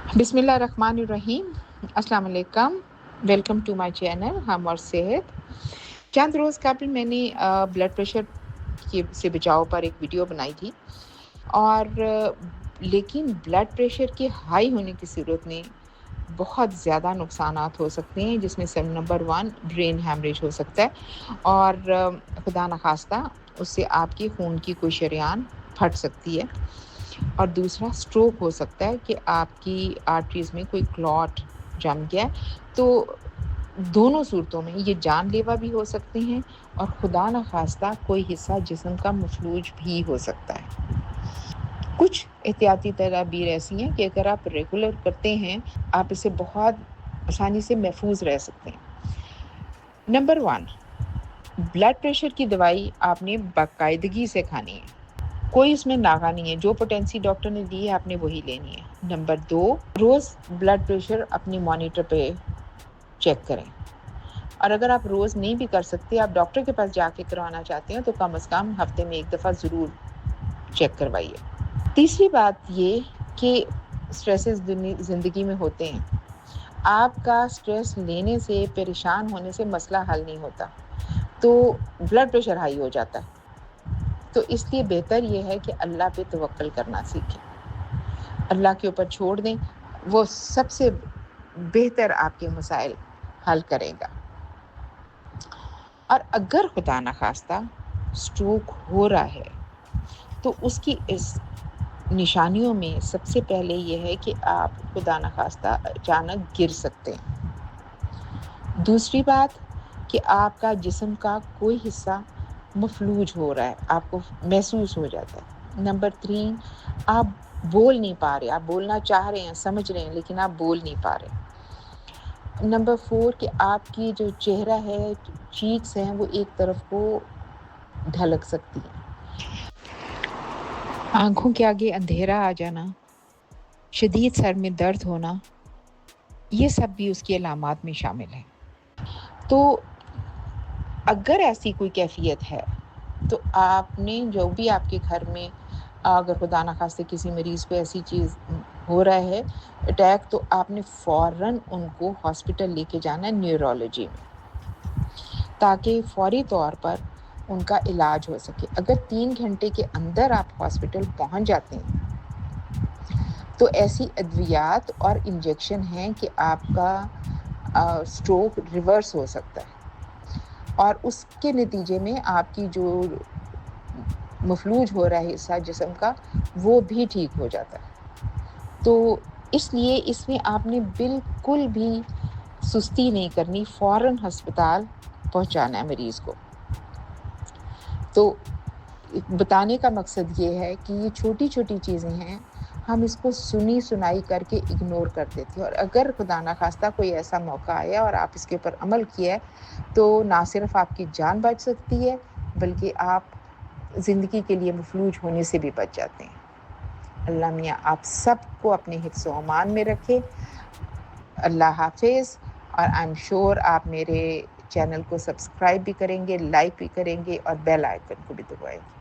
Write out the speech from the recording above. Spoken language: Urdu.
بسم اللہ الرحمن الرحیم. السلام علیکم. ویلکم ٹو مائی چینل ہم اور صحت. چند روز قبل میں نے بلڈ پریشر سے بچاؤ پر ایک ویڈیو بنائی تھی اور لیکن بلڈ پریشر کے ہائی ہونے کی صورت میں بہت زیادہ نقصانات ہو سکتے ہیں، جس میں سے نمبر 1 برین ہیمریج ہو سکتا ہے اور خدا نخواستہ اس سے آپ کی خون کی کوئی شریان پھٹ سکتی ہے، اور دوسرا سٹروک ہو سکتا ہے کہ آپ کی آرٹریز میں کوئی کلاٹ جم گیا. تو دونوں صورتوں میں یہ جان لیوا بھی ہو سکتے ہیں اور خدا نخواستہ کوئی حصہ جسم کا مفلوج بھی ہو سکتا ہے. کچھ احتیاطی تدابیر ایسی ہیں کہ اگر آپ ریگولر کرتے ہیں آپ اسے بہت آسانی سے محفوظ رہ سکتے ہیں. نمبر 1، بلڈ پریشر کی دوائی آپ نے باقاعدگی سے کھانی ہے. کوئی اس میں ناغہ نہیں ہے، جو پوٹینسی ڈاکٹر نے دی ہے آپ نے وہی لینی ہے. نمبر 2، روز بلڈ پریشر اپنی مانیٹر پہ چیک کریں، اور اگر آپ روز نہیں بھی کر سکتے، آپ ڈاکٹر کے پاس جا کے کروانا چاہتے ہیں تو کم از کم ہفتے میں ایک دفعہ ضرور چیک کروائیے. تیسری بات یہ کہ سٹریسز زندگی میں ہوتے ہیں. آپ کا سٹریس لینے سے، پریشان ہونے سے مسئلہ حل نہیں ہوتا، تو بلڈ پریشر ہائی ہو جاتا ہے. تو اس لیے بہتر یہ ہے کہ اللہ پہ توکل کرنا سیکھیں، اللہ کے اوپر چھوڑ دیں، وہ سب سے بہتر آپ کے مسائل حل کرے گا. اور اگر خدا نخواستہ سٹروک ہو رہا ہے تو اس کی اس نشانیوں میں سب سے پہلے یہ ہے کہ آپ خدا نخواستہ اچانک گر سکتے ہیں. دوسری بات کہ آپ کا جسم کا کوئی حصہ مفلوج ہو رہا ہے، آپ کو محسوس ہو جاتا ہے. نمبر 3، آپ بول نہیں پا رہے، آپ بولنا چاہ رہے ہیں، سمجھ رہے ہیں، لیکن آپ بول نہیں پا رہے. نمبر 4 کہ آپ کی جو چہرہ ہے، چیکس ہیں، وہ ایک طرف کو ڈھلک سکتی ہیں. آنکھوں کے آگے اندھیرا آ جانا، شدید سر میں درد ہونا، یہ سب بھی اس کی علامات میں شامل ہیں. تو اگر ایسی کوئی کیفیت ہے تو آپ نے جو بھی آپ کے گھر میں اگر خدا نخواستہ کسی مریض کو ایسی چیز ہو رہا ہے اٹیک، تو آپ نے فوراً ان کو ہاسپٹل لے کے جانا ہے نیورولوجی میں، تاکہ فوری طور پر ان کا علاج ہو سکے. اگر 3 گھنٹے کے اندر آپ ہاسپٹل پہنچ جاتے ہیں تو ایسی ادویات اور انجیکشن ہیں کہ آپ کا سٹروک ریورس ہو سکتا ہے، اور اس کے نتیجے میں آپ کی جو مفلوج ہو رہا ہے حصہ جسم کا وہ بھی ٹھیک ہو جاتا ہے. تو اس لیے اس میں آپ نے بالکل بھی سستی نہیں کرنی، فوراً ہسپتال پہنچانا ہے مریض کو. تو بتانے کا مقصد یہ ہے کہ یہ چھوٹی چھوٹی چیزیں ہیں، ہم اس کو سنی سنائی کر کے اگنور کر دیتے ہیں، اور اگر خدا نخواستہ کوئی ایسا موقع آیا اور آپ اس کے اوپر عمل کیا ہے تو نہ صرف آپ کی جان بچ سکتی ہے بلکہ آپ زندگی کے لیے مفلوج ہونے سے بھی بچ جاتے ہیں. اللہ میاں آپ سب کو اپنے حفظ و امان میں رکھے. اللہ حافظ. اور آئی ایم شور آپ میرے چینل کو سبسکرائب بھی کریں گے، لائک بھی کریں گے، اور بیل آئیکن کو بھی دبائیں گے.